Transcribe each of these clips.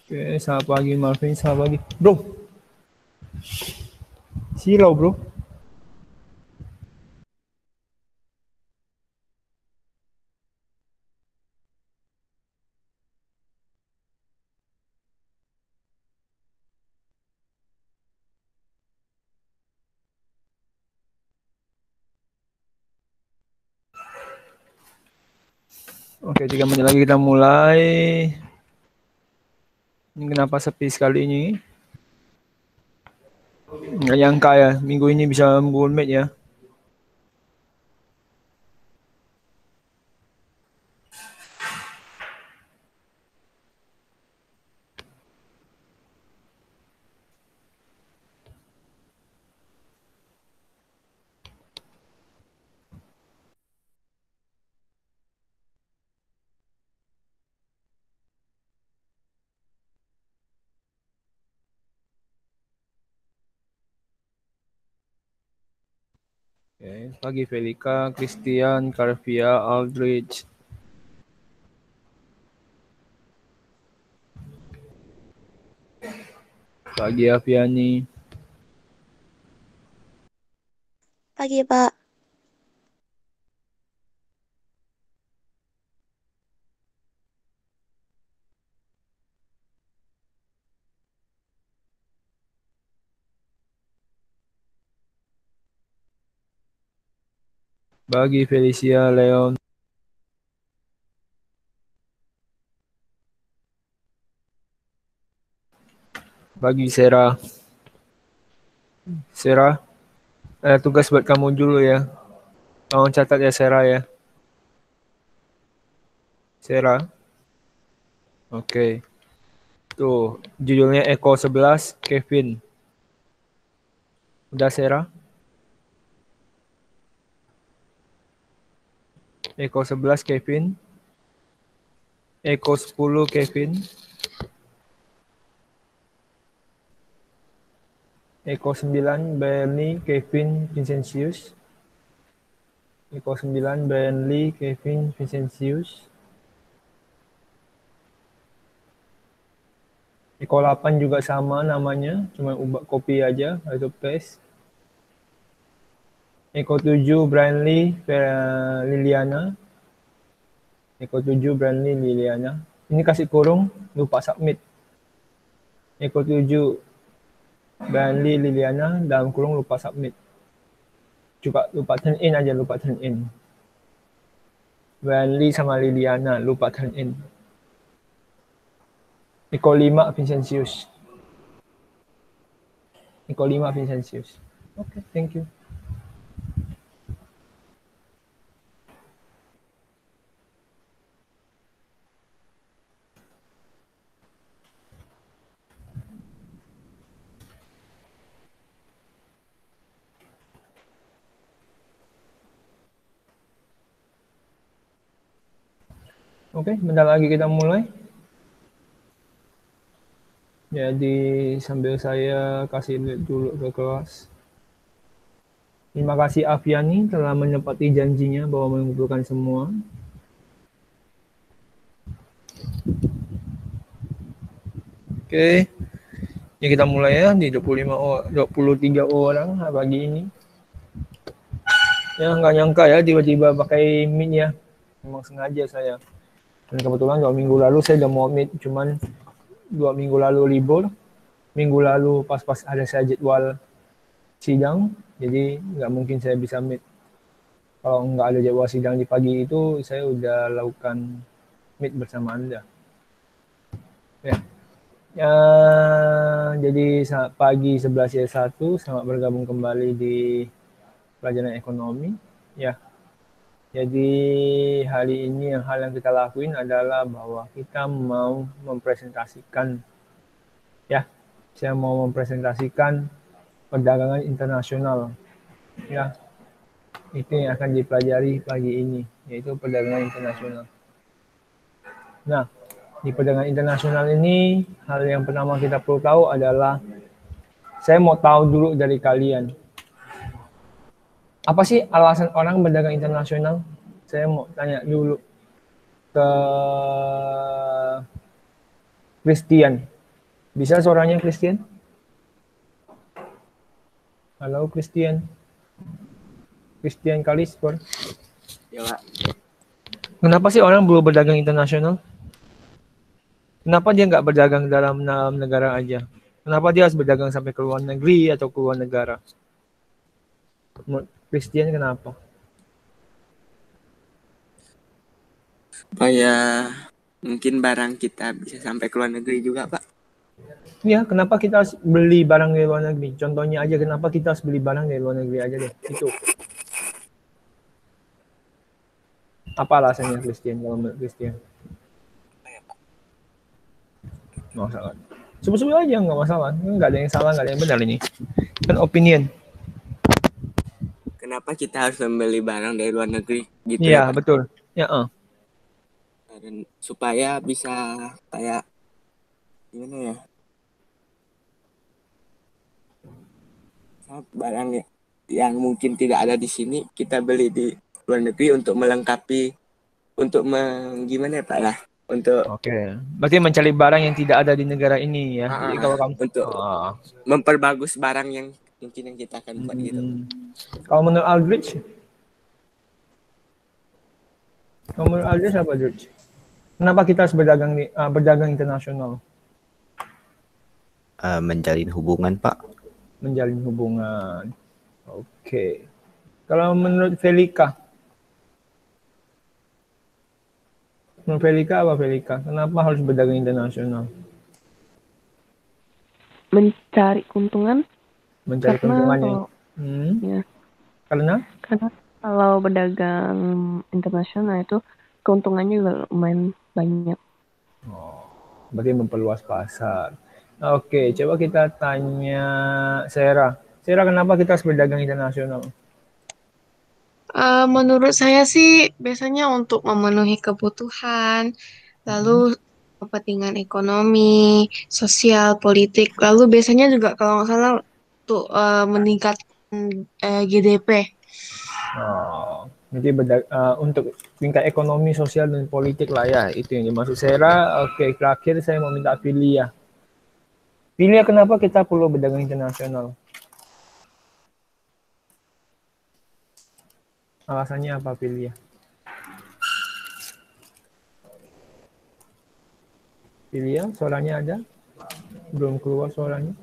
Oke, selamat pagi Marvin, selamat pagi. Bro, silau bro. Oke, 3 menit lagi kita mulai. Ini kenapa sepi sekali ini? Nggak nyangka ya, minggu ini bisa Google Meet ya. Oke, pagi Felika, Christian, Carvia, Aldrich. Pagi Aviani. Pagi, Pak. Pagi Felicia, Leon. Pagi Sarah. Sarah, tugas buat kamu dulu ya. Tolong catat ya Sarah ya. Sarah. Oke. Tuh, judulnya Eko 11, Kevin. Udah Sarah? Eko 11, Kevin. Eko 10, Kevin. Eko 9, Bernie, Kevin, Vincentius. Eko 9, Burnley, Kevin, Vincentius. Eko 8 juga sama namanya, cuma ubah copy aja, itu paste. Eko 7, Branley, Liliana. Eko 7, Branley, Liliana. Ini kasih kurung, lupa submit. Eko 7, Branley, Liliana, dalam kurung lupa submit. Juga lupa turn in aja, lupa turn in. Branley sama Liliana, lupa turn in. Eko 5, Vincentius. Eko 5, Vincentius. Oke, thank you. Oke, bentar lagi kita mulai. Jadi sambil saya kasih lihat dulu ke kelas. Terima kasih Aviani telah menepati janjinya bahwa mengumpulkan semua. Oke, ya kita mulai ya di 23 orang pagi ini. Ya nggak nyangka ya tiba-tiba pakai Meet ya. Memang sengaja saya. Dan kebetulan 2 minggu lalu saya udah mau Meet, cuman 2 minggu lalu libur. Minggu lalu pas-pas ada saya jadwal sidang, jadi nggak mungkin saya bisa Meet. Kalau nggak ada jadwal sidang di pagi itu, saya udah lakukan Meet bersama Anda. Ya. Ya, jadi pagi 11.1, selamat bergabung kembali di pelajaran ekonomi. Ya, jadi hari ini hal yang kita lakuin adalah bahwa kita mau mempresentasikan, ya, saya mau mempresentasikan perdagangan internasional. Ya, itu yang akan dipelajari pagi ini, yaitu perdagangan internasional. Nah, di perdagangan internasional ini, hal yang pertama kita perlu tahu adalah, saya mau tahu dulu dari kalian, apa sih alasan orang berdagang internasional? Saya mau tanya dulu ke Christian. Bisa suaranya Christian? Halo Christian. Christian Kalispor. Ya, Pak. Kenapa sih orang perlu berdagang internasional? Kenapa dia nggak berdagang dalam negara aja? Kenapa dia harus berdagang sampai ke luar negeri atau ke luar negara? Menurut Christian kenapa? Supaya mungkin barang kita bisa sampai ke luar negeri juga, Pak. Ya, kenapa kita harus beli barang dari luar negeri? Contohnya aja, kenapa kita harus beli barang dari luar negeri aja deh? Itu. Apa alasannya Christian kalau menurut Christian? Nggak masalah. Sebut-sebut aja, nggak masalah. Nggak ada yang salah, nggak ada yang benar ini. Kan opinion. Kenapa kita harus membeli barang dari luar negeri? Gitu Iya, ya, Pak. betul. Ya, Dan supaya bisa kayak gimana ya? Barang yang mungkin tidak ada di sini kita beli di luar negeri untuk melengkapi, untuk gimana ya, Pak lah? Untuk Oke. Berarti mencari barang yang tidak ada di negara ini ya. Jadi kalau kamu untuk memperbagus barang yang mungkin yang kita akan buat gitu. Kalau menurut Aldrich? Kalau menurut Aldrich apa, Aldrich? Kenapa kita harus berdagang internasional? Menjalin hubungan, Pak. Menjalin hubungan. Oke. Kalau menurut Felika? Menurut Felika apa Felika? Kenapa harus berdagang internasional? Mencari keuntungan. Mencari keuntungannya. Ya. Karena kalau berdagang internasional itu keuntungannya juga lumayan banyak. Berarti memperluas pasar. Oke, coba kita tanya Sarah. Sarah, kenapa kita harus berdagang internasional? Menurut saya sih biasanya untuk memenuhi kebutuhan, lalu kepentingan ekonomi, sosial, politik, lalu biasanya juga kalau nggak salah untuk meningkatkan GDP. Jadi untuk tingkat ekonomi, sosial, dan politik lah ya, itu yang dimaksud Sarah. Oke, terakhir saya mau minta Filia. Filia, kenapa kita perlu berdagang internasional? Alasannya apa, Filia? Filia, suaranya ada? Belum keluar suaranya.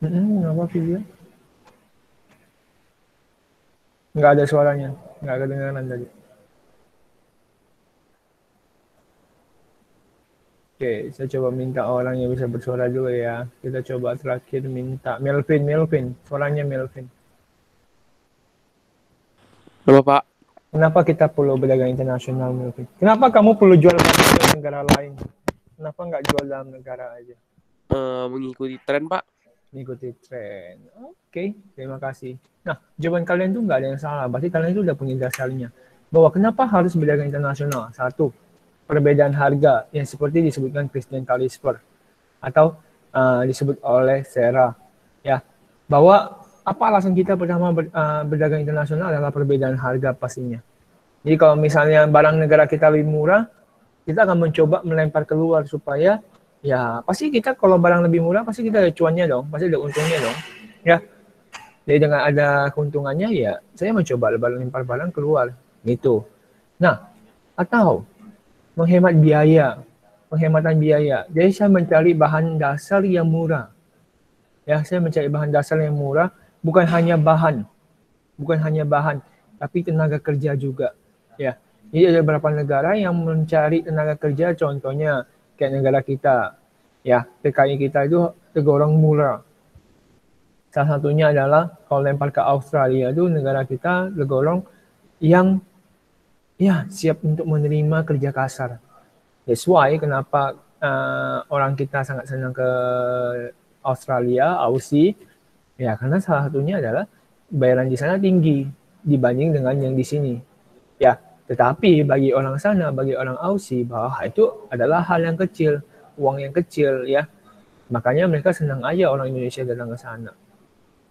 Kenapa Filia? Nggak ada suaranya, nggak kedengaran tadi. Oke, saya coba minta orang yang bisa bersuara dulu ya. Kita coba terakhir minta Melvin, suaranya Melvin. Halo Pak. Kenapa kita perlu berdagang internasional, Melvin? Kenapa kamu perlu jual ke negara lain? Kenapa nggak jual dalam negara aja? Mengikuti tren, Pak. Mengikuti tren. Oke, terima kasih. Nah, jawaban kalian tuh nggak ada yang salah. Berarti kalian itu udah punya dasarnya. Bahwa kenapa harus berdagang internasional? Satu, perbedaan harga yang seperti disebutkan Christian Kalispor atau disebut oleh Sarah. Ya, bahwa apa alasan kita pertama berdagang internasional adalah perbedaan harga pastinya. Jadi kalau misalnya barang negara kita lebih murah, kita akan mencoba melempar keluar supaya ya pasti kita kalau barang lebih murah pasti kita ada cuannya dong, pasti ada untungnya dong. Ya. Jadi dengan ada keuntungannya ya saya mencoba lempar barang keluar gitu. Nah, atau penghematan biaya. Jadi saya mencari bahan dasar yang murah. Ya, saya mencari bahan dasar yang murah, bukan hanya bahan, tapi tenaga kerja juga. Ya, jadi ada beberapa negara yang mencari tenaga kerja, contohnya kayak negara kita, ya TKI kita itu tergolong murah. Salah satunya adalah kalau lempar ke Australia itu negara kita tergolong yang ya siap untuk menerima kerja kasar. That's why kenapa orang kita sangat senang ke Australia, Aussie, ya karena salah satunya adalah bayaran di sana tinggi dibanding dengan yang di sini. Ya, tetapi bagi orang sana, bagi orang Aussie, bahwa itu adalah hal yang kecil, uang yang kecil ya. Makanya mereka senang aja orang Indonesia datang ke sana.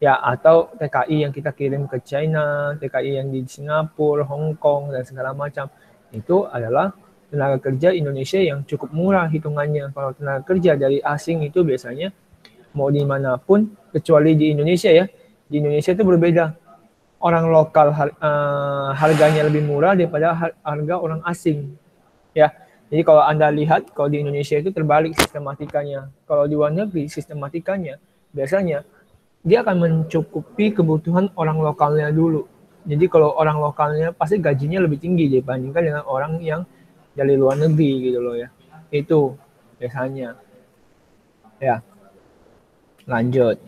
Ya, atau TKI yang kita kirim ke China, TKI yang di Singapura, Hong Kong, dan segala macam. Itu adalah tenaga kerja Indonesia yang cukup murah hitungannya. Kalau tenaga kerja dari asing itu biasanya mau dimanapun kecuali di Indonesia ya. Di Indonesia itu berbeda. Orang lokal harganya lebih murah daripada harga orang asing. Ya. Jadi kalau Anda lihat kalau di Indonesia itu terbalik sistematikanya. Kalau di luar negeri sistematikanya biasanya dia akan mencukupi kebutuhan orang lokalnya dulu. Jadi kalau orang lokalnya pasti gajinya lebih tinggi dibandingkan dengan orang yang dari luar negeri gitu loh ya. Itu biasanya. Ya. Lanjut.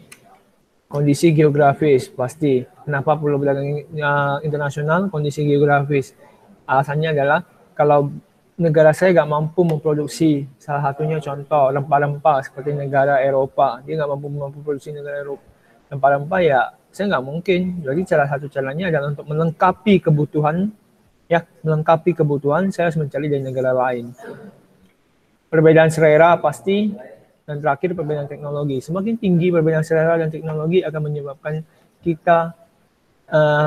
Kondisi geografis pasti. Kenapa perlu berdagang internasional? Kondisi geografis. Alasannya adalah kalau negara saya nggak mampu memproduksi, salah satunya contoh rempah-rempah seperti negara Eropa, dia nggak mampu memproduksi negara Eropa rempah-rempah ya, saya nggak mungkin. Jadi salah satu caranya adalah untuk melengkapi kebutuhan, ya melengkapi kebutuhan saya harus mencari dari negara lain. Perbedaan selera pasti. Dan terakhir perbedaan teknologi. Semakin tinggi perbedaan selera dan teknologi akan menyebabkan kita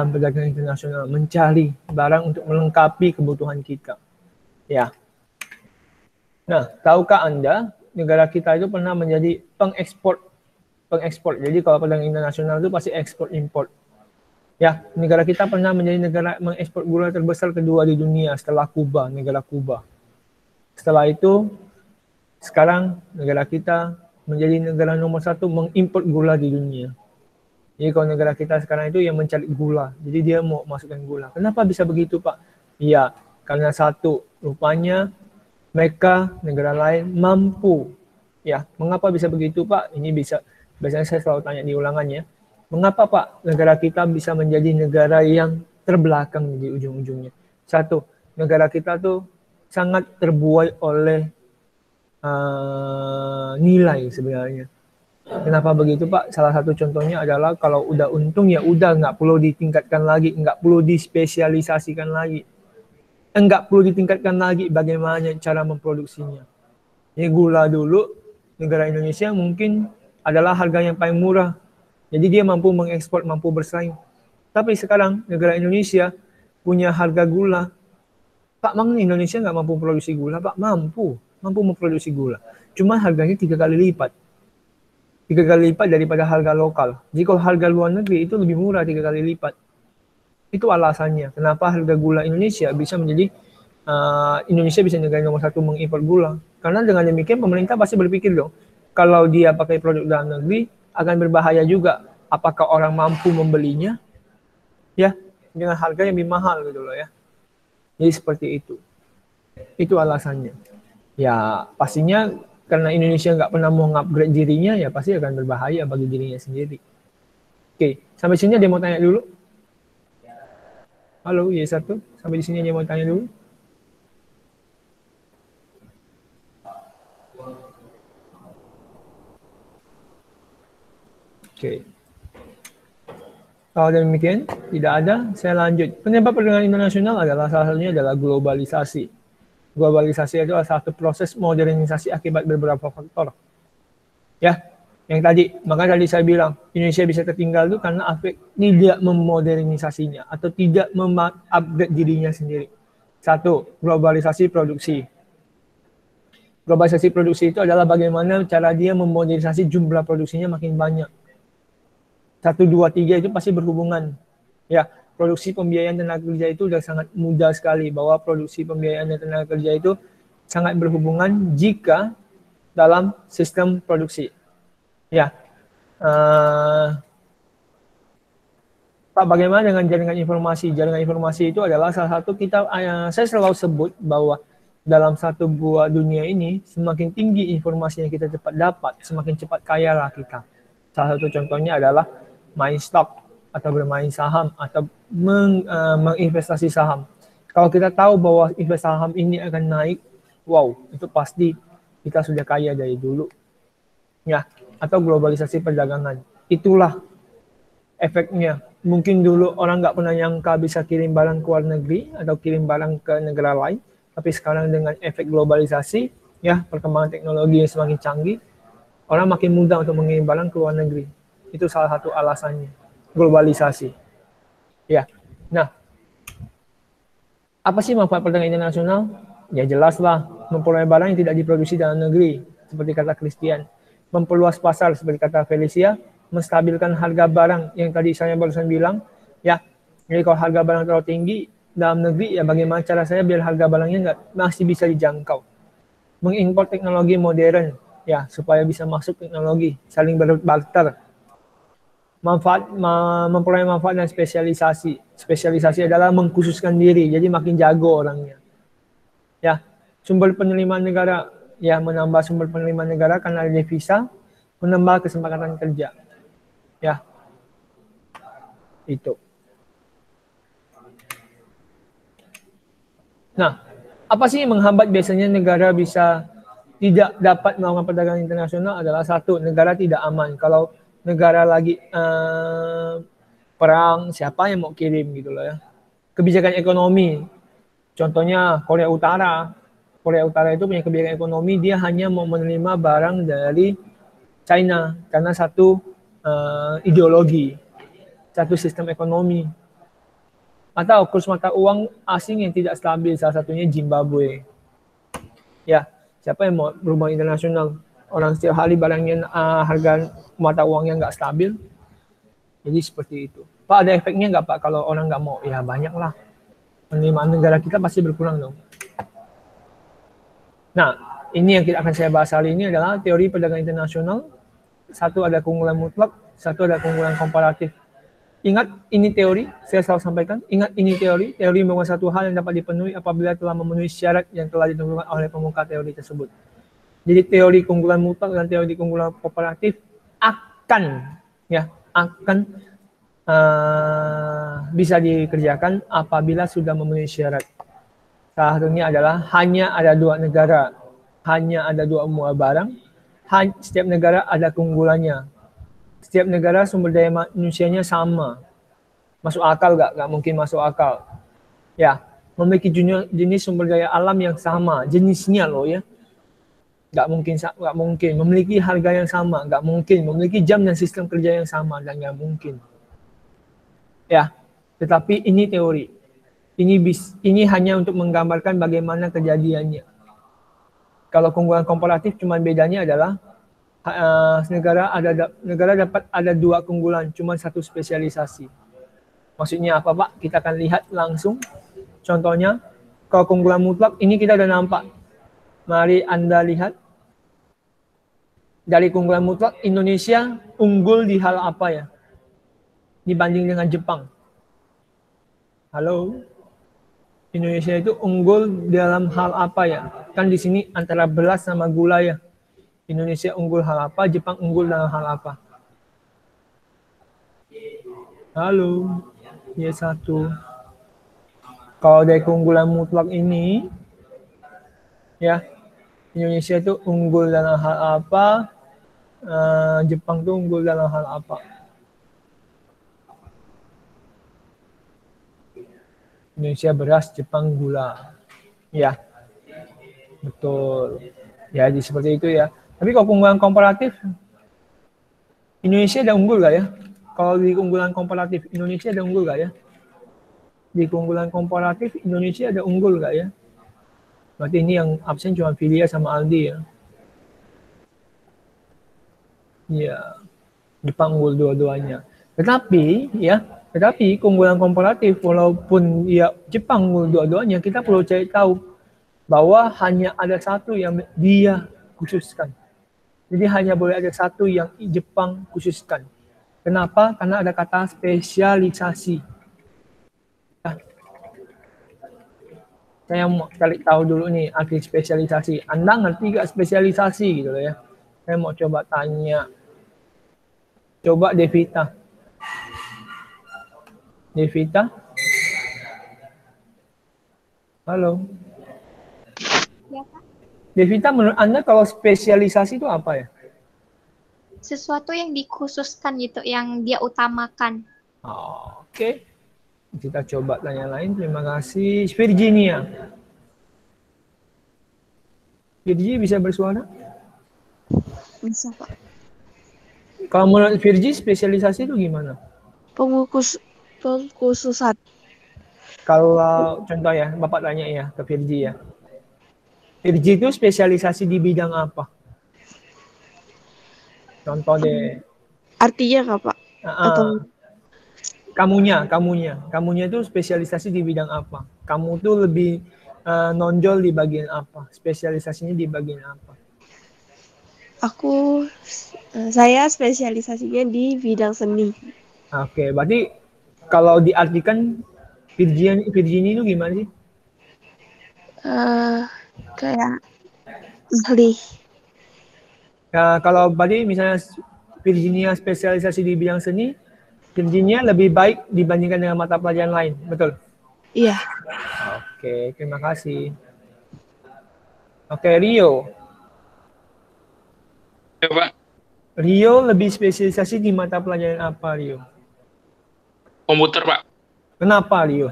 berdagang internasional, mencari barang untuk melengkapi kebutuhan kita. Ya. Nah, tahukah Anda negara kita itu pernah menjadi pengekspor. Jadi kalau perdagangan internasional itu pasti ekspor import. Ya, negara kita pernah menjadi negara mengekspor gula terbesar kedua di dunia setelah Kuba, negara Kuba. Setelah itu sekarang negara kita menjadi negara nomor 1 mengimport gula di dunia. Jadi kalau negara kita sekarang itu yang mencari gula, jadi dia mau masukkan gula. Kenapa bisa begitu Pak? Iya, karena satu, rupanya mereka negara lain mampu. Ya, mengapa bisa begitu Pak? Ini bisa, biasanya saya selalu tanya di ulangannya. Mengapa Pak negara kita bisa menjadi negara yang terbelakang di ujung-ujungnya? Satu, negara kita tuh sangat terbuai oleh nilai sebenarnya. Kenapa begitu Pak? Salah satu contohnya adalah kalau udah untung ya udah nggak perlu ditingkatkan lagi, nggak perlu dispesialisasikan lagi, nggak perlu ditingkatkan lagi bagaimana cara memproduksinya. Ini gula dulu negara Indonesia mungkin adalah harga yang paling murah, jadi dia mampu mengekspor, mampu bersaing. Tapi sekarang negara Indonesia punya harga gula. Pak, memang Indonesia nggak mampu produksi gula Pak? Mampu memproduksi gula. Cuma harganya 3 kali lipat. 3 kali lipat daripada harga lokal. Jadi kalau harga luar negeri itu lebih murah 3 kali lipat. Itu alasannya. Kenapa harga gula Indonesia bisa menjadi Indonesia bisa negara nomor 1 mengimpor gula. Karena dengan demikian pemerintah pasti berpikir dong, kalau dia pakai produk dalam negeri akan berbahaya juga. Apakah orang mampu membelinya? Ya, dengan harga yang lebih mahal gitu loh ya. Jadi seperti itu. Itu alasannya. Ya pastinya karena Indonesia nggak pernah mau upgrade dirinya, ya pasti akan berbahaya bagi dirinya sendiri. Oke, sampai sini ada yang mau tanya dulu? Halo, Y1, sampai di sini ada yang mau tanya dulu? Oke. Kalau demikian, tidak ada, saya lanjut. Penyebab perdagangan internasional adalah salah satunya adalah globalisasi. Globalisasi adalah satu proses modernisasi akibat beberapa faktor. Ya, yang tadi, maka tadi saya bilang, Indonesia bisa tertinggal itu karena efek tidak memodernisasinya atau tidak mengupgrade dirinya sendiri. Satu, globalisasi produksi. Globalisasi produksi itu adalah bagaimana cara dia memodernisasi jumlah produksinya makin banyak. 1, 2, 3 itu pasti berhubungan. Ya, produksi pembiayaan tenaga kerja itu sudah sangat mudah sekali, bahwa produksi pembiayaan dan tenaga kerja itu sangat berhubungan jika dalam sistem produksi. Ya, Pak, bagaimana dengan jaringan informasi? Jaringan informasi itu adalah salah satu saya selalu sebut bahwa dalam satu buah dunia ini, semakin tinggi informasi yang kita cepat dapat, semakin cepat kaya lah kita. Salah satu contohnya adalah main stock, atau bermain saham, atau menginvestasi saham. Kalau kita tahu bahwa investasi saham ini akan naik, wow, itu pasti kita sudah kaya dari dulu. Ya, atau globalisasi perdagangan. Itulah efeknya. Mungkin dulu orang nggak pernah nyangka bisa kirim barang ke luar negeri atau kirim barang ke negara lain, tapi sekarang dengan efek globalisasi, ya perkembangan teknologi yang semakin canggih, orang makin mudah untuk mengirim barang ke luar negeri. Itu salah satu alasannya, globalisasi. Ya, nah, apa sih manfaat perdagangan internasional? Ya jelaslah, memperoleh barang yang tidak diproduksi dalam negeri, seperti kata Christian. Memperluas pasar, seperti kata Felicia. Menstabilkan harga barang, yang tadi saya barusan bilang. Ya, jadi kalau harga barang terlalu tinggi dalam negeri, ya bagaimana cara saya biar harga barangnya masih bisa dijangkau. Mengimpor teknologi modern, ya supaya bisa masuk teknologi, saling berbarter. Memperoleh manfaat dan spesialisasi. Spesialisasi adalah mengkhususkan diri, jadi makin jago orangnya. Ya, sumber penerimaan negara, ya menambah sumber penerimaan negara karena ada devisa, menambah kesempatan kerja. Ya, itu. Nah, apa sih yang menghambat biasanya negara bisa tidak dapat melakukan perdagangan internasional adalah satu, negara tidak aman. Kalau negara lagi perang, siapa yang mau kirim gitu loh ya. Kebijakan ekonomi, contohnya Korea Utara. Korea Utara itu punya kebijakan ekonomi, dia hanya mau menerima barang dari China karena satu ideologi, satu sistem ekonomi. Atau kurs mata uang asing yang tidak stabil, salah satunya Zimbabwe. Ya, siapa yang mau berhubungan internasional? Orang setiap hari barangnya harga mata uangnya nggak stabil. Jadi seperti itu. Pak, ada efeknya nggak Pak kalau orang nggak mau? Ya banyak lah. Penerimaan negara kita pasti berkurang dong. Nah, ini yang akan saya bahas hari ini adalah teori perdagangan internasional. Satu ada keunggulan mutlak, satu ada keunggulan komparatif. Ingat, ini teori, saya selalu sampaikan. Ingat, ini teori. Teori merupakan satu hal yang dapat dipenuhi apabila telah memenuhi syarat yang telah ditentukan oleh pemuka teori tersebut. Jadi teori keunggulan mutlak dan teori keunggulan komparatif akan bisa dikerjakan apabila sudah memenuhi syarat. Salah satunya adalah hanya ada dua negara, hanya ada dua mua barang, setiap negara ada keunggulannya. Setiap negara sumber daya manusianya sama. Masuk akal nggak? Nggak mungkin masuk akal. Ya, memiliki jenis sumber daya alam yang sama, jenisnya loh ya. Nggak mungkin. Memiliki harga yang sama, nggak mungkin. Memiliki jam dan sistem kerja yang sama, dan nggak mungkin. Ya, tetapi ini teori. Ini hanya untuk menggambarkan bagaimana kejadiannya. Kalau keunggulan komparatif cuma bedanya adalah negara dapat ada dua keunggulan, cuma satu spesialisasi. Maksudnya apa Pak? Kita akan lihat langsung. Contohnya, kalau keunggulan mutlak ini kita udah nampak. Mari Anda lihat. Dari keunggulan mutlak, Indonesia unggul di hal apa ya? Dibanding dengan Jepang. Halo? Indonesia itu unggul dalam hal apa ya? Kan di sini antara beras sama gula ya. Indonesia unggul hal apa, Jepang unggul dalam hal apa? Halo, ya satu. Kalau dari keunggulan mutlak ini, ya Indonesia itu unggul dalam hal apa, Jepang itu unggul dalam hal apa? Indonesia beras, Jepang gula. Ya, betul. Ya, jadi seperti itu ya. Tapi kalau keunggulan komparatif, Indonesia ada unggul gak ya? Kalau di keunggulan komparatif, Indonesia ada unggul gak ya? Di keunggulan komparatif, Indonesia ada unggul gak ya? Berarti ini yang absen cuma Filia sama Aldi ya. Ya, Jepang unggul dua-duanya. Tetapi keunggulan komparatif, walaupun ya Jepang unggul dua-duanya, kita perlu cari tahu bahwa hanya ada satu yang dia khususkan. Jadi hanya boleh ada satu yang Jepang khususkan. Kenapa? Karena ada kata spesialisasi. Nah, saya mau cari tahu dulu nih arti spesialisasi. Anda ngerti gak spesialisasi gitu ya? Saya mau coba tanya. Coba Devita. Devita? Halo? Ya, Pak. Devita, menurut Anda kalau spesialisasi itu apa ya? Sesuatu yang dikhususkan gitu, yang dia utamakan. Oke. Kita coba tanya lain. Terima kasih. Virginia. Virgi bisa bersuara? Bisa, Pak. Kalau menurut Virgi, spesialisasi itu gimana? Pengkhususan. Kalau contoh ya, Bapak tanya ya ke Virgi ya. Virgi itu spesialisasi di bidang apa? Contoh deh. Artinya apa, Pak? Atau Kamunya itu spesialisasi di bidang apa? Kamu tuh lebih nonjol di bagian apa? Spesialisasinya di bagian apa? saya spesialisasinya di bidang seni. Oke, berarti kalau diartikan Virginia itu gimana sih? Kayak ahli. Kalau berarti misalnya Virginia spesialisasi di bidang seni, Virginia lebih baik dibandingkan dengan mata pelajaran lain, betul? Iya. Oke, terima kasih. Oke, Rio. Ya, Pak. Rio lebih spesialisasi di mata pelajaran apa, Rio? Komputer, Pak. Kenapa, Rio?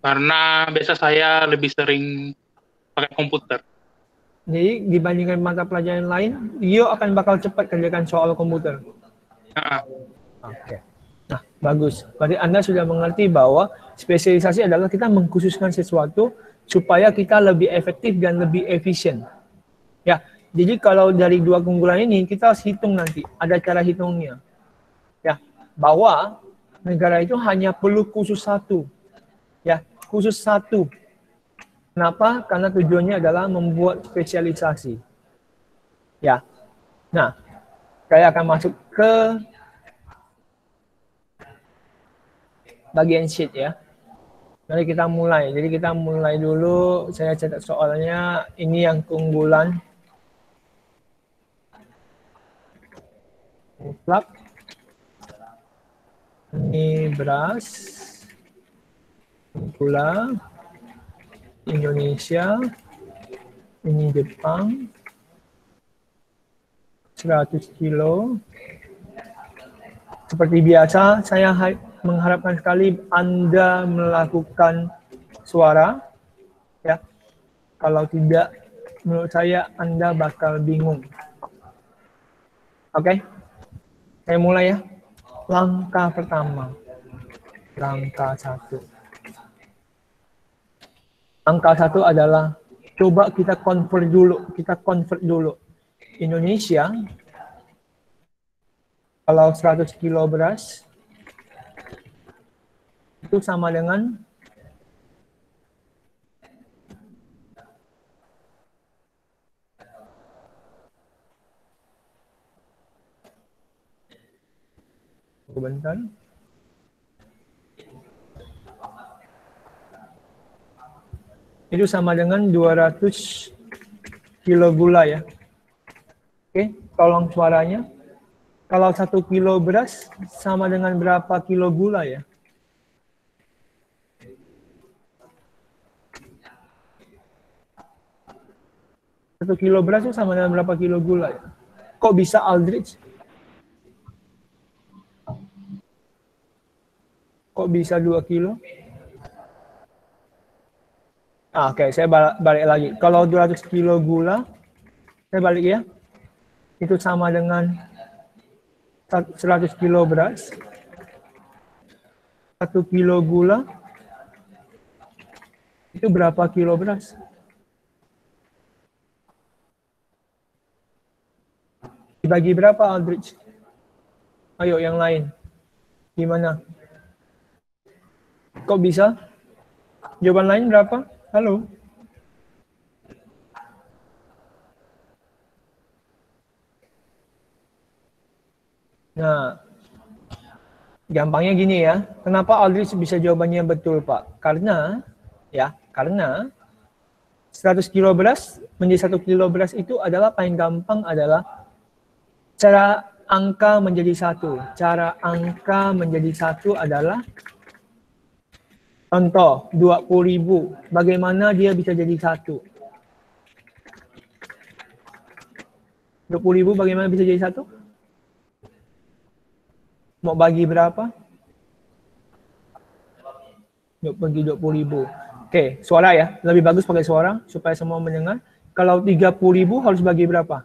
Karena biasa saya lebih sering pakai komputer. Jadi dibandingkan mata pelajaran lain, Rio akan bakal cepat kerjakan soal komputer. Oke. Nah, bagus. Berarti Anda sudah mengerti bahwa spesialisasi adalah kita mengkhususkan sesuatu supaya kita lebih efektif dan lebih efisien. Ya, jadi kalau dari dua keunggulan ini kita harus hitung nanti, ada cara hitungnya. Ya, bahwa negara itu hanya perlu khusus satu. Ya, khusus satu. Kenapa? Karena tujuannya adalah membuat spesialisasi. Ya. Nah, saya akan masuk ke bagian sheet ya. Mari kita mulai. Jadi kita mulai dulu. Saya catat soalnya. Ini yang keunggulan. Mutlak. Ini beras. Gula. Indonesia. Ini Jepang. 100 kilo. Seperti biasa, saya mengharapkan sekali Anda melakukan suara. Ya. Kalau tidak, menurut saya Anda bakal bingung. Oke? Saya mulai ya. Langkah pertama. Langkah 1. Angka 1 adalah coba kita convert dulu. Indonesia kalau 100 kilo beras itu sama dengan sebentar. Itu sama dengan 200 kilo gula ya. Oke, tolong suaranya. Kalau 1 kilo beras sama dengan berapa kilo gula ya? Satu kilo beras itu sama dengan berapa kilo gula ya? Kok bisa Aldrich? Kok bisa 2 kilo? Oke, saya balik lagi. Kalau 200 kilo gula, saya balik ya. Itu sama dengan 100 kilo beras. 1 kilo gula. Itu berapa kilo beras? Dibagi berapa, Aldrich? Ayo, yang lain. Gimana? Kok bisa? Jawaban lain berapa? Halo? Nah, gampangnya gini ya. Kenapa Aldrich bisa jawabannya betul, Pak? Karena 100 kilo beras menjadi 1 kilo beras itu adalah paling gampang adalah cara angka menjadi satu. Cara angka menjadi satu adalah contoh, 20.000. Bagaimana dia bisa jadi 1? 20.000 bagaimana bisa jadi 1? Mau bagi berapa? Yuk bagi 20.000. Oke, suara ya. Lebih bagus pakai suara supaya semua mendengar. Kalau 30.000 harus bagi berapa?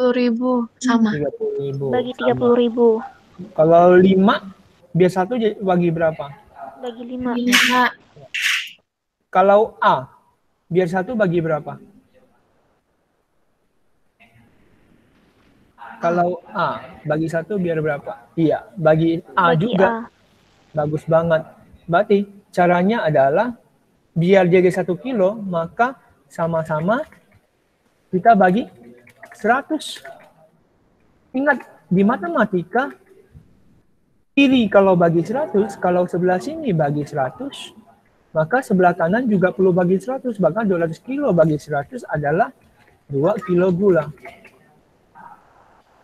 10.000 sama. 30.000. Bagi 30.000. Kalau 5 biar 1 bagi berapa? Bagi 5. 5. Kalau A, biar 1 bagi berapa? Kalau A bagi 1 biar berapa? Iya, bagi A Bagi juga. A. Bagus banget. Berarti caranya adalah biar jadi 1 kilo, maka sama-sama kita bagi 100. Ingat, di matematika, kiri kalau bagi 100, kalau sebelah sini bagi 100, maka sebelah kanan juga perlu bagi 100. Maka 200 kilo bagi 100 adalah 2 kilo gula.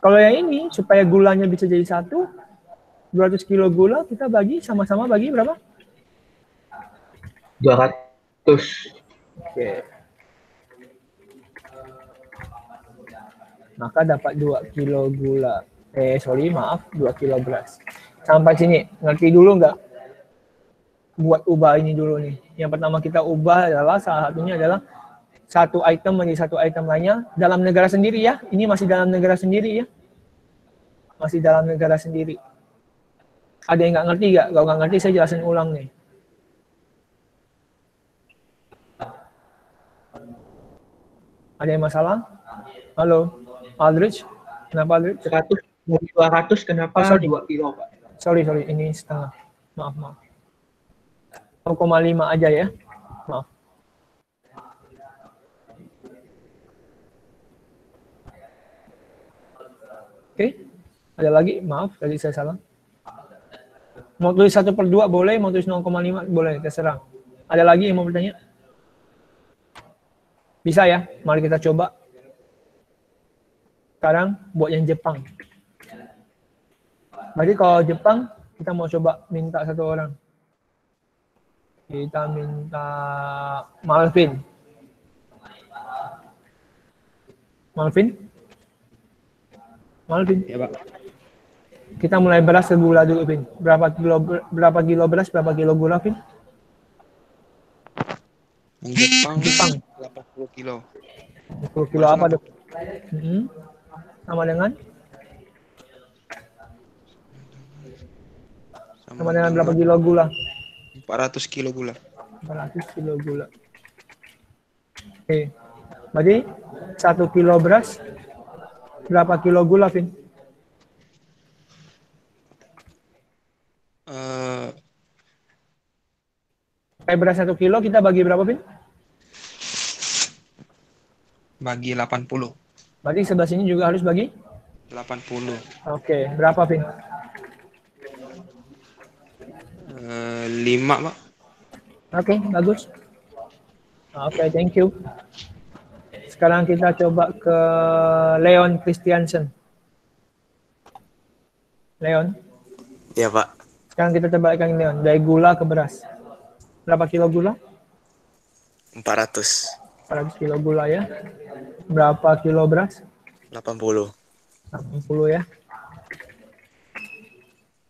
Kalau yang ini, supaya gulanya bisa jadi 1, 200 kilo gula kita bagi sama-sama bagi berapa? 200. Oke. Maka dapat 2 kilo gula. 2 kilo beras. Sampai sini, ngerti dulu nggak? Buat ubah ini dulu nih. Yang pertama kita ubah adalah, salah satunya adalah satu item menjadi satu item lainnya dalam negara sendiri ya. Ini masih dalam negara sendiri ya. Masih dalam negara sendiri. Ada yang nggak ngerti nggak? Kalau nggak ngerti saya jelasin ulang nih. Ada yang masalah? Halo, Aldrich? Kenapa Aldrich? 100 200 kenapa Oh, sorry. 2 kilo, Pak? Sorry, ini setengah. Maaf. 0,5 aja ya. Maaf. Oke, ada lagi? Maaf, tadi saya salah. Mau tulis 1/2 boleh, mau tulis 0,5 boleh, terserah. Ada lagi yang mau bertanya? Bisa ya? Mari kita coba. Sekarang buat yang Jepang. Berarti kalau Jepang, kita mau coba minta satu orang. Kita minta Malvin. Malvin. Ya, Pak. Kita mulai beras ke gula dulu, Vin. Berapa kilo beras, berapa kilo gula, Vin? Jepang Jepang. 80 kilo. 10 kilo apa, Dok? Sama dengan? Sama dengan berapa kilo gula? 400 kilo gula. 400 kilo gula. Oke. Berarti 1 kilo beras, berapa kilo gula, Vin? Kayak beras 1 kilo, kita bagi berapa, Vin? Bagi 80. Berarti sebelah sini juga harus bagi? 80. Oke. Berapa, Vin? 5, Pak. Oke, bagus. Oke, thank you. Sekarang kita coba ke Leon Christiansen. Leon, Ya, Pak. sekarang kita coba ikan Leon. Dari gula ke beras. Berapa kilo gula? 400. 400 kilo gula ya. Berapa kilo beras? 80. 80 ya.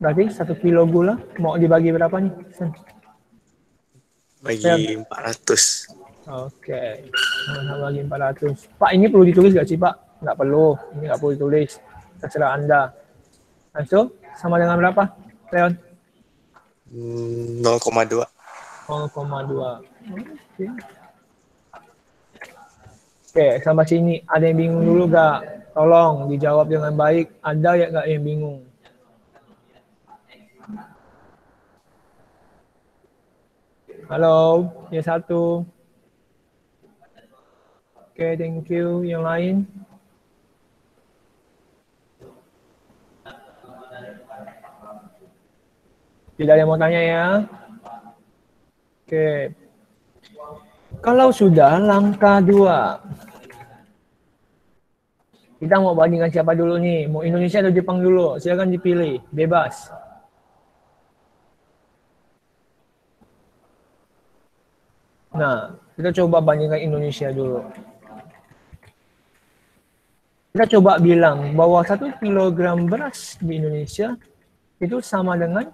Berarti 1 kilo gula mau dibagi berapa nih? Bagi 400. Oke. Sama bagi 400. Pak, ini perlu ditulis nggak sih, Pak? Nggak perlu. Ini nggak perlu ditulis. Terserah Anda. Langsung sama dengan berapa, Leon? 0,2. 0,2. Oke, sampai sini. Ada yang bingung dulu nggak? Tolong dijawab dengan baik. Ada ya nggak yang bingung? Halo, ya satu. Oke, thank you. Yang lain? Tidak ada yang mau tanya ya? Oke. Kalau sudah langkah 2, kita mau bandingkan siapa dulu nih? Mau Indonesia atau Jepang dulu? Silakan dipilih, bebas. Nah, kita coba bandingkan Indonesia dulu. Kita coba bilang bahwa 1 kilogram beras di Indonesia itu sama dengan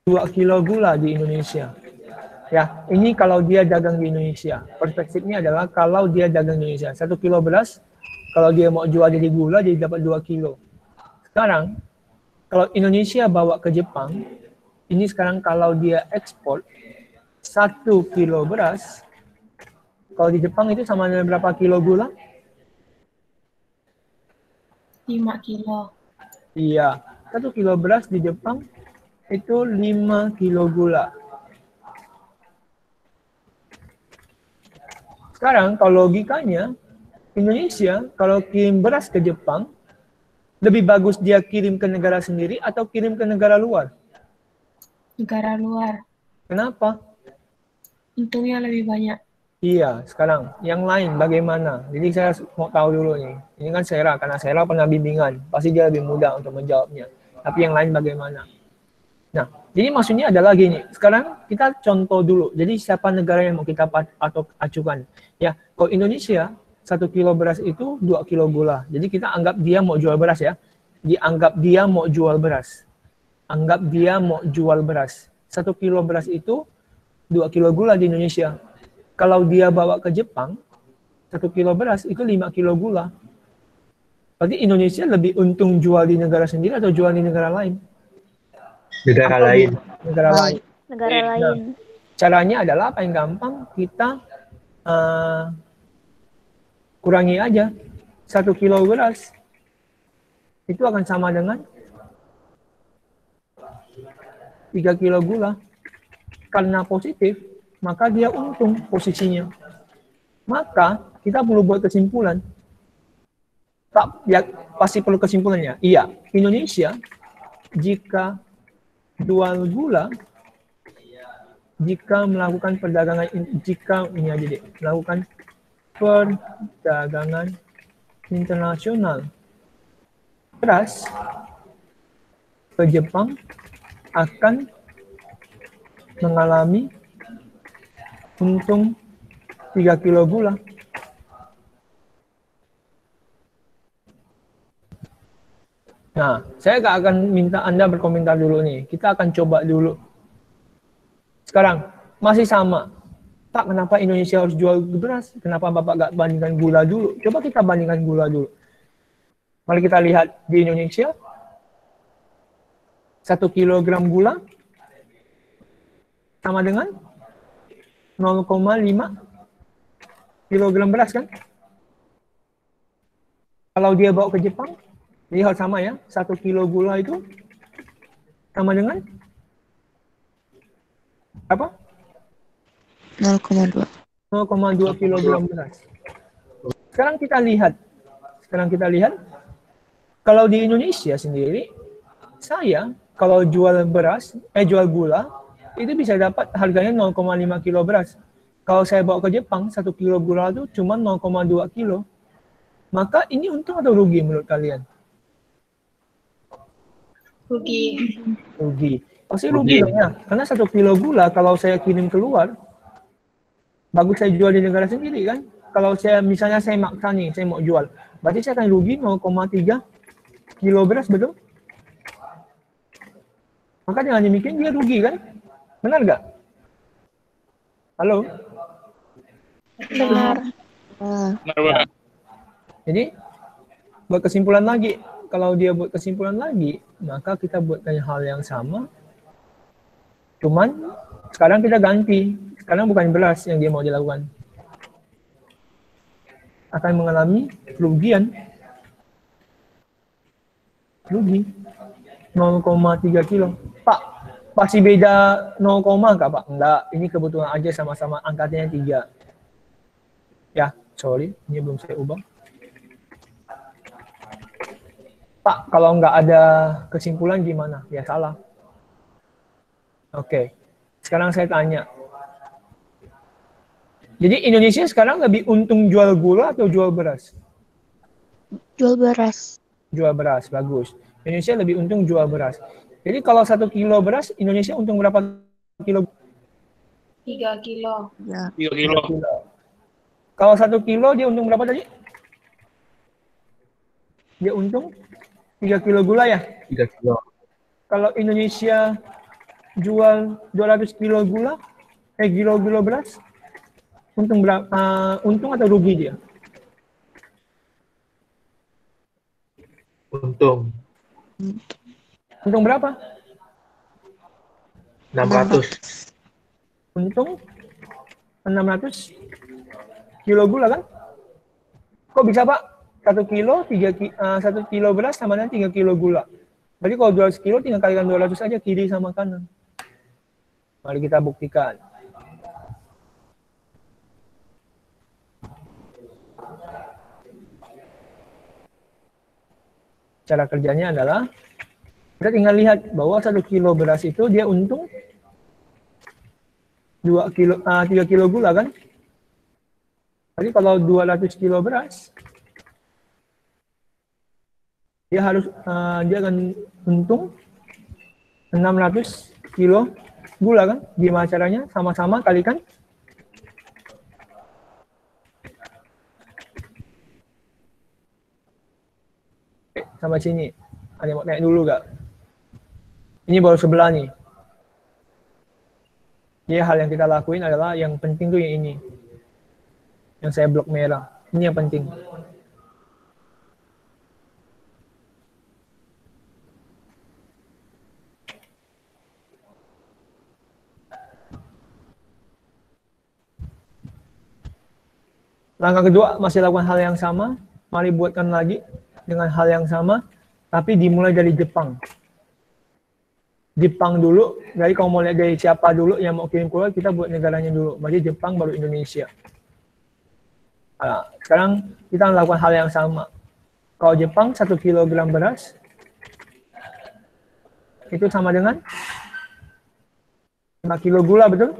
2 kilo gula di Indonesia. Ya, ini kalau dia dagang di Indonesia. Perspektifnya adalah kalau dia dagang di Indonesia. 1 kilo beras, kalau dia mau jual jadi gula, dia dapat 2 kilo. Sekarang, kalau Indonesia bawa ke Jepang, Ini sekarang kalau dia ekspor 1 kilo beras, kalau di Jepang itu sama dengan berapa kilo gula? 5 kilo. Iya, 1 kilo beras di Jepang itu 5 kilo gula. Sekarang kalau logikanya, Indonesia kalau kirim beras ke Jepang, lebih bagus dia kirim ke negara sendiri atau kirim ke negara luar? Negara luar. Kenapa? Untungnya lebih banyak. Iya, sekarang yang lain bagaimana? Jadi saya mau tahu dulu nih. Ini kan Sera, karena Sera pernah bimbingan, pasti dia lebih mudah untuk menjawabnya. Tapi yang lain bagaimana? Nah, jadi maksudnya adalah gini. Sekarang kita contoh dulu. Jadi siapa negara yang mau kita atau acukan? Ya, kalau Indonesia 1 kilo beras itu 2 kilo gula. Jadi kita anggap dia mau jual beras ya. Dianggap dia mau jual beras. Anggap dia mau jual beras. 1 kilo beras itu 2 kilo gula di Indonesia. Kalau dia bawa ke Jepang, 1 kilo beras itu 5 kilo gula. Berarti Indonesia lebih untung jual di negara sendiri atau jual di negara lain? Negara Atau lain. Negara lain. Negara Nah, lain. caranya adalah paling gampang kita kurangi aja 1 kilo beras. Itu akan sama dengan 3 kilo gula. Karena positif, maka dia untung posisinya. Maka kita perlu buat kesimpulan. Tak, ya, pasti perlu kesimpulannya. Iya, Indonesia jika jual gula, jika melakukan perdagangan, jika ini aja deh, melakukan perdagangan internasional beras ke Jepang akan mengalami untung 3 kilo gula. Nah, saya nggak akan minta Anda berkomentar dulu nih. Kita akan coba dulu. Sekarang, masih sama. Pak, kenapa Indonesia harus jual beras? Kenapa Bapak nggak bandingkan gula dulu? Coba kita bandingkan gula dulu. Mari kita lihat di Indonesia. 1 kilogram gula sama dengan 0,5 kilogram beras kan? Kalau dia bawa ke Jepang, jadi hal sama ya, 1 kilo gula itu sama dengan apa? 0,2. 0,2 kilogram beras. Sekarang kita lihat, kalau di Indonesia sendiri, saya kalau jual beras, jual gula, itu bisa dapat harganya 0,5 kilo beras. Kalau saya bawa ke Jepang, 1 kilo gula itu cuma 0,2 kilo. Maka ini untung atau rugi menurut kalian? Rugi. Pasti rugi dong ya. Karena 1 kilo gula kalau saya kirim keluar, bagus saya jual di negara sendiri kan. Kalau saya misalnya saya maksa nih, saya mau jual, berarti saya akan rugi 0,3 kilo beras, betul? Maka dengan demikian dia rugi kan? Benar nggak? Halo? Benar. Benar. Jadi buat kesimpulan lagi, kalau dia buat kesimpulan lagi, maka kita buatkan hal yang sama. Cuman sekarang kita ganti. Sekarang bukan beras yang dia mau dilakukan. Akan mengalami kerugian. Rugi 0,3 kilo. Pak, pasti beda 0, nggak Pak? Enggak, ini kebetulan aja sama-sama angkanya 3. Ya, sorry, ini belum saya ubah. Pak, kalau nggak ada kesimpulan gimana? Ya salah. Oke, sekarang saya tanya. Jadi Indonesia sekarang lebih untung jual gula atau jual beras? Jual beras. Jual beras, bagus. Indonesia lebih untung jual beras. Jadi kalau 1 kilo beras, Indonesia untung berapa kilo? 3 kilo. Ya. 3 kilo. Kalau 1 kilo dia untung berapa tadi? Dia untung 3 kilo gula ya? 3 kilo. Kalau Indonesia jual 200 kilo gula, kilo beras, untung berapa? Untung atau rugi dia? Untung. Untung berapa? 600. Untung 600 kilo gula kan? Kok bisa Pak? 1 kilo, 1 kilo beras sama dengan 3 kilo gula. Berarti kalau 200 kilo tinggal kalikan 200 aja kiri sama kanan. Mari kita buktikan. Cara kerjanya adalah kita tinggal lihat bahwa 1 kilo beras itu dia untung 3 kilo gula kan? Jadi kalau 200 kilo beras dia akan untung 600 kilo gula kan? Gimana caranya? Sama-sama kalikan sama sini. Ada yang mau tanya dulu gak? Ini baru sebelah nih. Jadi hal yang kita lakuin adalah yang penting tuh yang ini. Yang saya blok merah. Ini yang penting. Langkah kedua masih lakukan hal yang sama. Mari buatkan lagi dengan hal yang sama. Tapi dimulai dari Jepang. Jepang dulu, jadi kalau mau lihat dari siapa dulu yang mau kirim keluar, kita buat negaranya dulu. Berarti Jepang baru Indonesia. Nah, sekarang kita melakukan hal yang sama. Kalau Jepang 1 kilogram beras, itu sama dengan 5 kilo gula, betul?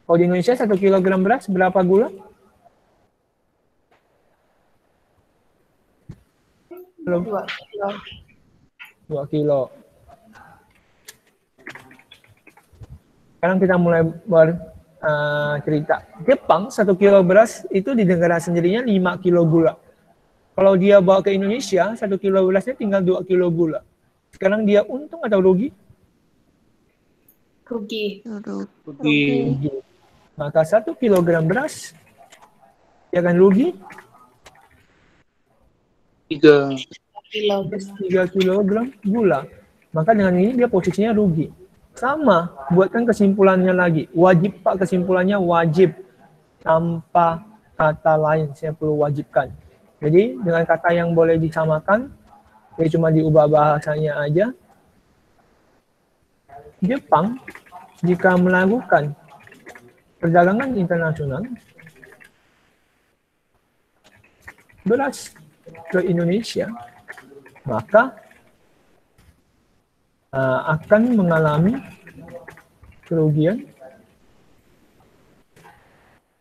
Kalau di Indonesia 1 kilogram beras, berapa gula? Belum. 2 kilo. 2 kilo. Sekarang kita mulai cerita. Jepang 1 kilo beras itu di negara sendirinya 5 kilo gula. Kalau dia bawa ke Indonesia, 1 kilo berasnya tinggal 2 kilo gula. Sekarang dia untung atau rugi? Rugi. Rugi. Maka 1 kilogram beras, dia akan rugi 3 kilogram gula. Maka dengan ini dia posisinya rugi. Sama, buatkan kesimpulannya lagi. Wajib Pak, kesimpulannya wajib. Tanpa kata lain, saya perlu wajibkan. Jadi dengan kata yang boleh disamakan, ya cuma diubah bahasanya aja. Jepang, jika melakukan perdagangan internasional, beras ke Indonesia, maka akan mengalami kerugian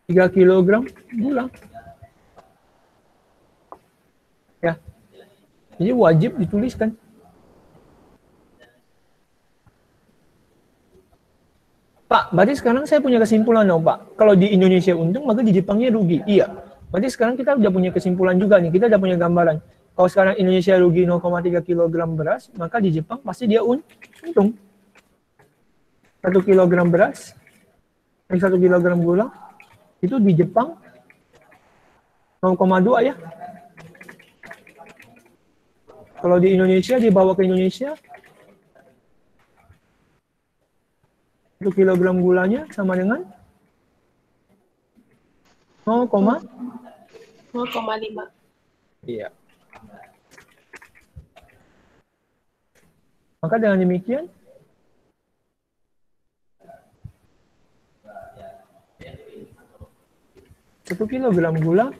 3 kilogram gula. Ya. Jadi wajib dituliskan. Pak, berarti sekarang saya punya kesimpulan dong Pak. Kalau di Indonesia untung, maka di Jepangnya rugi. Iya. Berarti sekarang kita udah punya kesimpulan juga nih. Kita udah punya gambaran. Kalau sekarang Indonesia rugi 0,3 kilogram beras, maka di Jepang pasti dia untung. 1 kilogram beras, 1 kilogram gula, itu di Jepang 0,2 ya. Kalau di Indonesia, dibawa ke Indonesia, 1 kilogram gulanya sama dengan 0,5. Iya. Maka dengan demikian, satu kilogram gula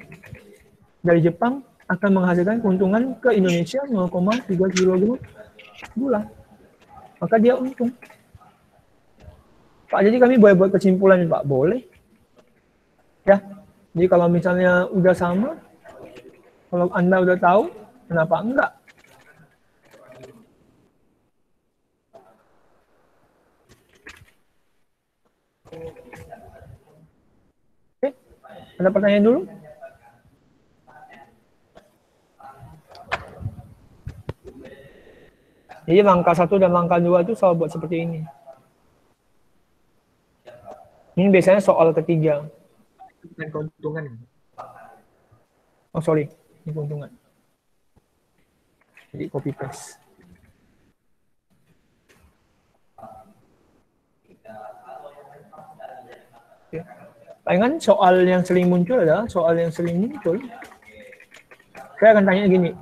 dari Jepang akan menghasilkan keuntungan ke Indonesia 0,3 kilogram gula. Maka dia untung. Pak, jadi kami boleh buat kesimpulan Pak? Boleh. Ya, jadi kalau misalnya udah sama, kalau Anda udah tahu, kenapa enggak? Oke, ada pertanyaan dulu? Jadi langkah 1 dan langkah 2 itu soal buat seperti ini. Ini biasanya soal ketiga. Bukan keuntungan. Oh sorry, ini keuntungan. Jadi copy paste. Oke. Palingan soal yang sering muncul adalah saya akan tanya gini.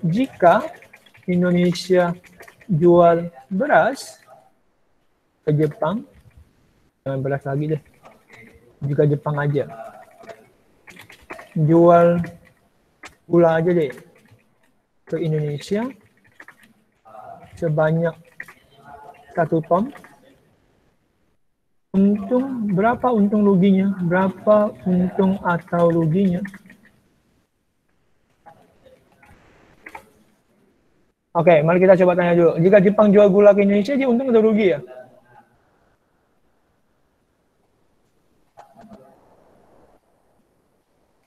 Jika Indonesia jual beras ke Jepang, jangan beras lagi deh. Jika Jepang aja jual gula aja deh ke Indonesia sebanyak 1 ton, berapa untung ruginya? Berapa untung atau ruginya? Oke, mari kita coba tanya dulu. Jika Jepang jual gula ke Indonesia, dia untung atau rugi ya?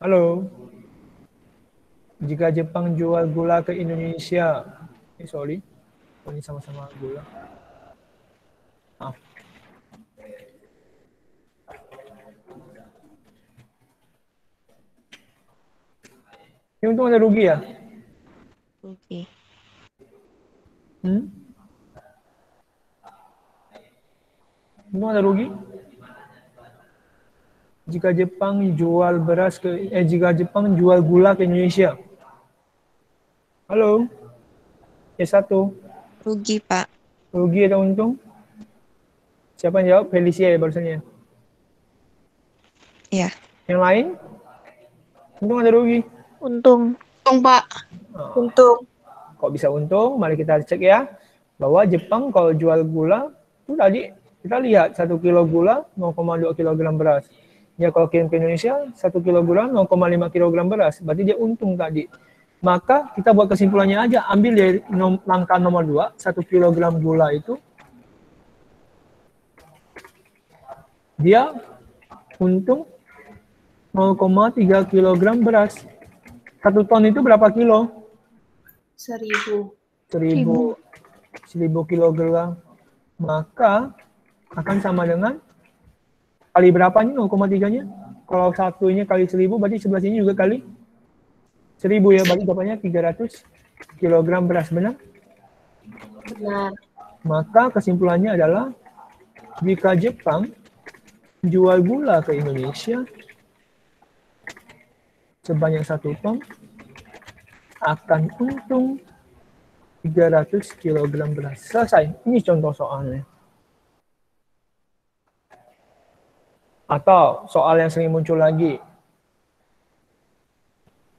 Halo? Jika Jepang jual gula ke Indonesia, sorry, ini sama-sama gula. Ini untung ada rugi ya? Rugi. Untung ada rugi? Jika Jepang jual jika Jepang jual gula ke Indonesia. Halo? S1. Rugi, Pak. Rugi atau untung? Siapa yang jawab? Felicia ya barusannya? Iya. Yang lain? Untung ada rugi? Untung. Untung, Pak. Untung. Kok bisa untung? Mari kita cek ya. Bahwa Jepang kalau jual gula, itu tadi kita lihat 1 kilo gula 0,2 kg beras. Ya kalau kirim ke Indonesia 1 kilo gula 0,5 kg beras. Berarti dia untung tadi. Maka kita buat kesimpulannya aja. Ambil dari langkah nomor 2, 1 kg gula itu dia untung 0,3 kg beras. 1 ton itu berapa kilo? 1000 kilogram. Maka akan sama dengan kali berapa nih 0,3-nya? Kalau satunya kali 1000 berarti sebelah sini juga kali 1000 ya, berarti dapatnya 300 kg beras, benar? Benar. Maka kesimpulannya adalah jika Jepang jual gula ke Indonesia sebanyak 1 ton akan untung 300 kg beras. Selesai. Ini contoh soalnya. Atau soal yang sering muncul lagi.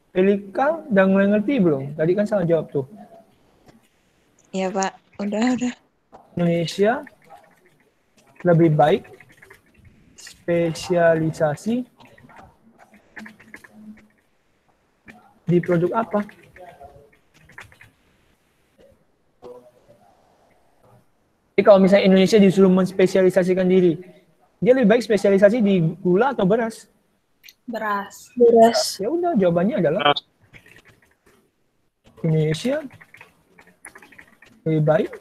Pelika udah mulai ngerti belum? Tadi kan salah jawab tuh. Iya, Pak. Udah. Indonesia lebih baik spesialisasi di produk apa? Jadi kalau misalnya Indonesia disuruh menspesialisasikan diri, dia lebih baik spesialisasi di gula atau beras? Beras. Ya udah, jawabannya adalah Indonesia lebih baik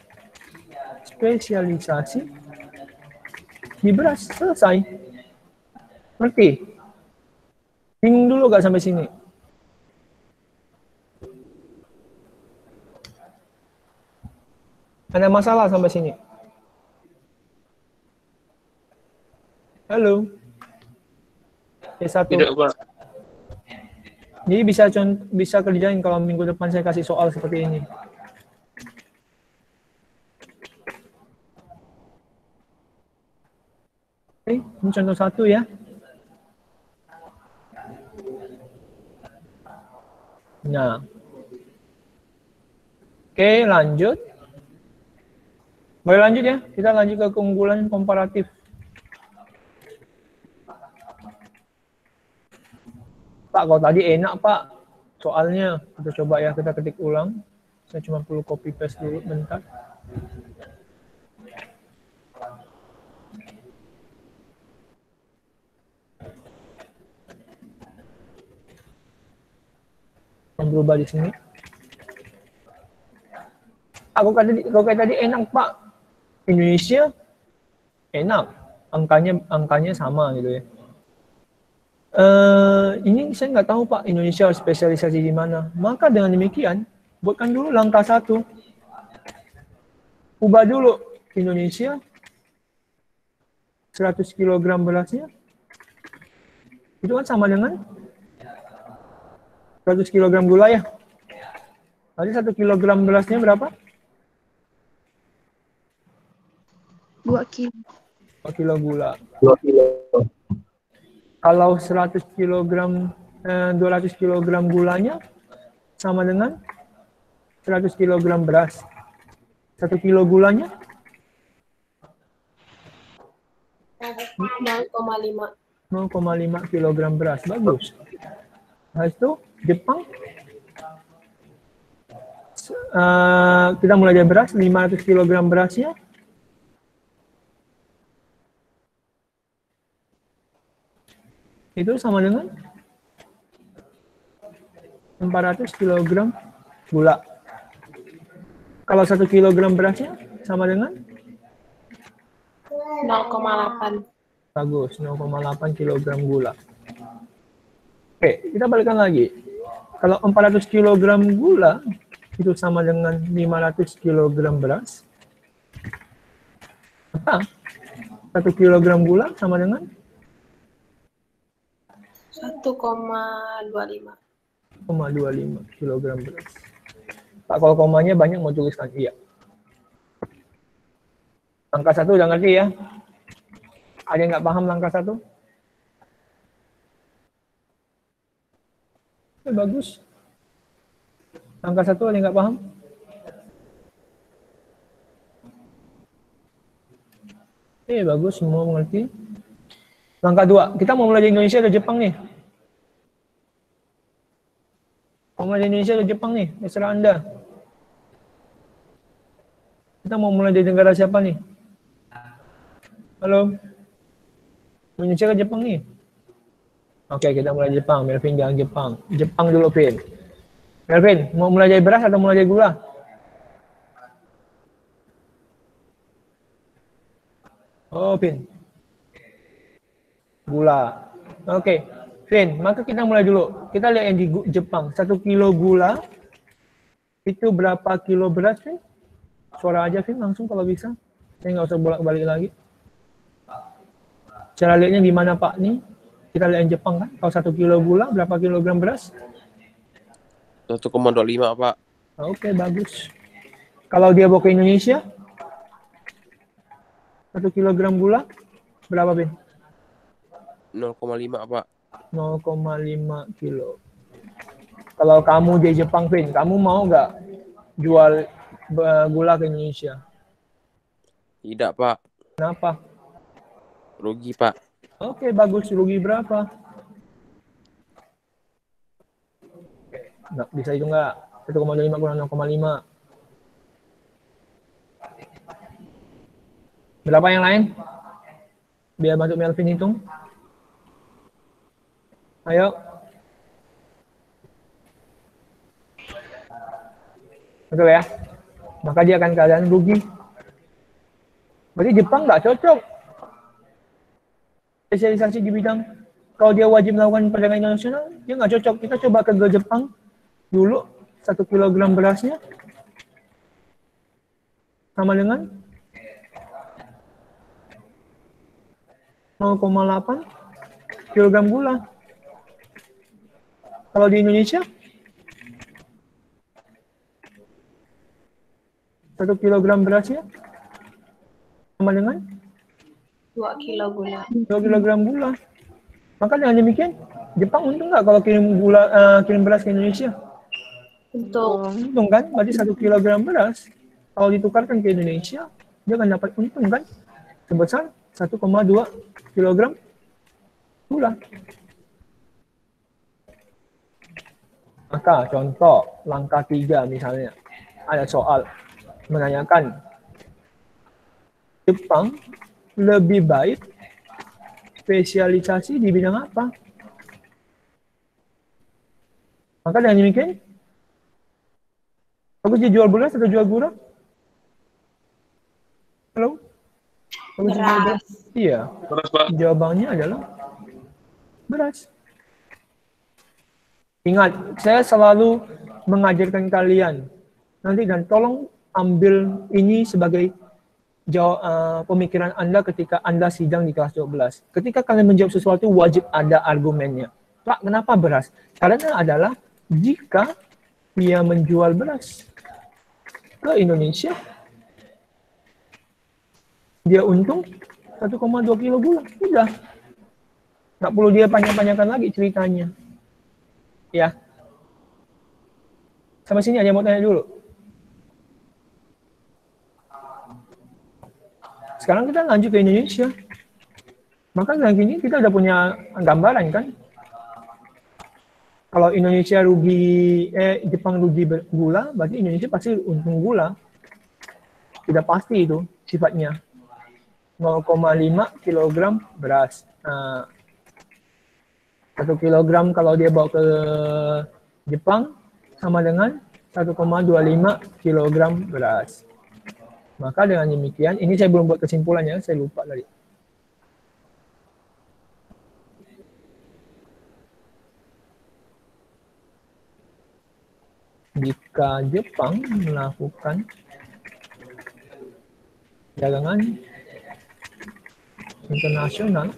spesialisasi di beras. Selesai. Ngerti? Bingung dulu gak sampai sini? Ada masalah sampai sini? Halo? S1. Tidak, Pak. Jadi bisa kerjain kalau minggu depan saya kasih soal seperti ini. Oke, ini contoh 1 ya. Nah. Oke, lanjut. Boleh lanjut ya, kita lanjut ke keunggulan komparatif. Pak, kalau tadi enak Pak soalnya. Kita coba ya, kita ketik ulang. Saya cuma perlu copy paste dulu bentar. Yang berubah di sini. Aku kayak tadi enak Pak. Indonesia enak, angkanya sama gitu ya. Ini saya nggak tahu Pak, Indonesia harus spesialisasi di mana. Maka dengan demikian, buatkan dulu langkah 1. Ubah dulu Indonesia 100 kg berasnya, itu kan sama dengan 100 kg gula ya. Berarti 1 kg berasnya berapa? 2 kilo. 2 kilo gula. 2 kilo. Kalau 100 kg, 200 kg gulanya sama dengan 100 kg beras. 1 kilo gulanya 0,5 kg beras. Bagus. Nah itu Jepang. Kita mulai dari beras, 500 kg berasnya. Itu sama dengan 400 kg gula. Kalau 1 kg berasnya sama dengan 0,8. bagus, 0,8 kg gula. Oke, kita balikan lagi. Kalau 400 kg gula itu sama dengan 500 kg beras. Apa? 1 kg gula sama dengan 1,25. 0,25 kg beras. Pak, kalau komanya banyak mau tuliskan? Iya. Langkah 1 udah ngerti ya? Ada yang nggak paham langkah 1? Bagus. Langkah 1 ada yang nggak paham? Bagus, semua mengerti. Langkah 2, kita mau mulai dari Indonesia atau Jepang nih? Mau mulai dari Indonesia atau Jepang nih? Terserah Anda. Kita mau mulai dari negara siapa nih? Halo? Indonesia ke Jepang nih? Oke, kita mulai Jepang. Melvin jangan Jepang. Jepang dulu, Vin. Melvin, mau mulai dari beras atau mulai dari gula? Oh, Vin. Gula. Oke. Vin, maka kita mulai dulu. Kita lihat yang di Jepang. 1 kilo gula, itu berapa kilo beras, Vin? Suara aja, Vin, langsung kalau bisa. Saya nggak usah bolak-balik lagi. Cara lihatnya di mana, Pak? Nih, kita lihat yang Jepang kan. Kalau 1 kilo gula, berapa kilogram beras? 1,25, Pak. Oke, bagus. Kalau dia bawa ke Indonesia, 1 kilogram gula, berapa, Vin? 0,5, Pak. 0,5 kilo. Kalau kamu di Jepang, Vin, kamu mau nggak jual gula ke Indonesia? Tidak, Pak. Kenapa? Rugi, Pak. Oke, bagus. Rugi berapa? Nggak, bisa itu nggak? 1,25 kurang 0,5. Berapa yang lain? Biar bantu Melvin hitung. Ayo. Betul ya? Maka dia akan keadaan rugi. Berarti Jepang nggak cocok. Spesialisasi di bidang, kalau dia wajib melakukan perdagangan internasional, dia nggak cocok. Kita coba ke Jepang dulu, 1 kilogram berasnya sama dengan 0,8 kilogram gula. Kalau di Indonesia 1 kilogram berasnya sama dengan 2 kilo gula. 2 kilogram gula. Maka dengan demikian, Jepang untung nggak kalau kirim beras ke Indonesia? Untung kan? Berarti 1 kilogram beras, kalau ditukarkan ke Indonesia, dia akan dapat untung kan? Sebesar 1,2 kilogram gula. Maka contoh langkah 3 misalnya, ada soal menanyakan Jepang lebih baik spesialisasi di bidang apa? Maka dengan demikian, bagus dia jual beras atau jual gula? Halo? Bagus jual beras? Iya. Beras, Pak. Jawabannya adalah beras. Ingat, saya selalu mengajarkan kalian nanti dan tolong ambil ini sebagai pemikiran Anda ketika Anda sidang di kelas 12. Ketika kalian menjawab sesuatu wajib ada argumennya. Pak, kenapa beras? Karena adalah jika dia menjual beras ke Indonesia, dia untung 1,2 kilo gula. Udah. Nggak perlu dia panjang-panjangkan lagi ceritanya. Ya. Sampai sini aja mau tanya dulu. Sekarang kita lanjut ke Indonesia. Maka dengan gini kita udah punya gambaran kan. Kalau Indonesia Jepang rugi gula, berarti Indonesia pasti untung gula. Tidak pasti itu sifatnya. 0,5 kg beras. 1 kg kalau dia bawa ke Jepang sama dengan 1,25 kg beras. Maka dengan demikian, ini saya belum buat kesimpulannya, saya lupa tadi. Jika Jepang melakukan dagangan internasional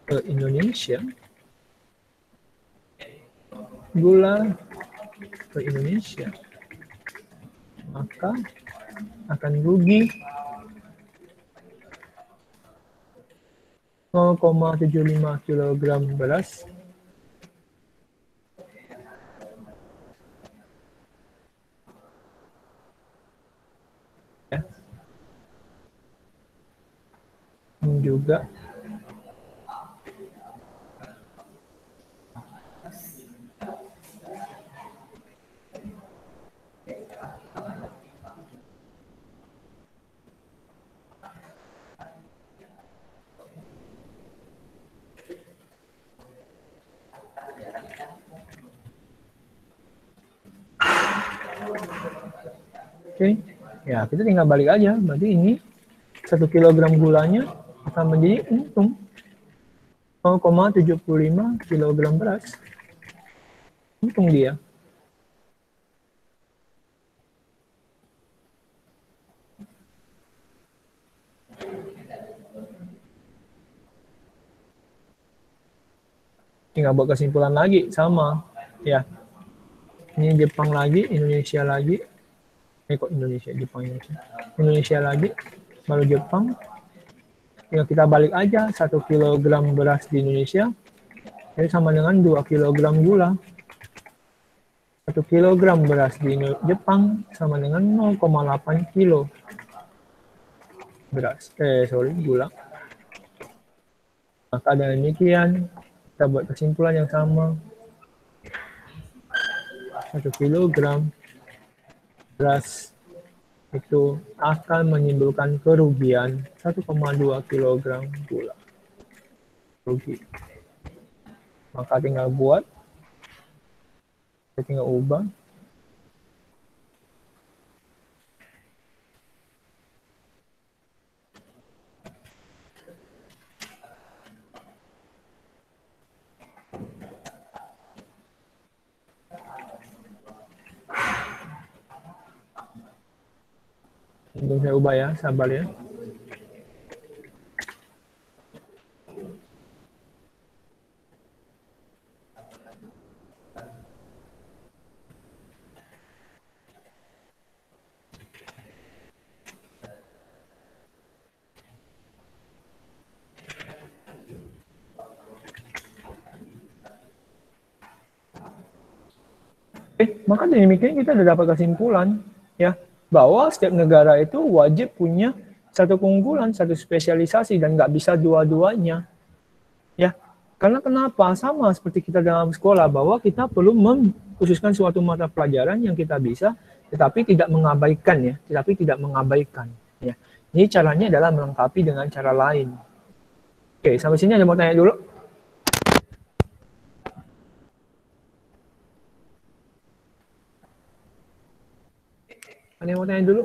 ke Indonesia, gula ke Indonesia, maka akan rugi 0,75 kg beras ya. Juga Oke, ya kita tinggal balik aja. Berarti ini 1 kg gulanya akan menjadi untung 0,75 kg beras. Untung dia. Tinggal buat kesimpulan lagi, sama. Ya, ini Jepang lagi, Indonesia lagi. Kok Indonesia, Jepang, Indonesia lagi, baru Jepang. Ya kita balik aja, 1 kg beras di Indonesia, jadi sama dengan 2 kg gula. 1 kg beras di Jepang sama dengan 0,8 kilo beras. Gula. Maka dengan demikian, kita buat kesimpulan yang sama. 1 kg beras itu akan menimbulkan kerugian 1,2 kg gula. Rugi. Maka tinggal buat, tinggal ubah. Untuk saya ubah ya, sabar ya. Maka demikian kita sudah dapat kesimpulan ya, bahwa setiap negara itu wajib punya satu keunggulan, satu spesialisasi, dan nggak bisa dua-duanya. Ya, karena kenapa? Sama seperti kita dalam sekolah, bahwa kita perlu mengkhususkan suatu mata pelajaran yang kita bisa, tetapi tidak mengabaikan ya, tetapi tidak mengabaikan. Ya, ini caranya adalah melengkapi dengan cara lain. Oke, sampai sini ada mau tanya dulu? Ada yang mau tanya dulu?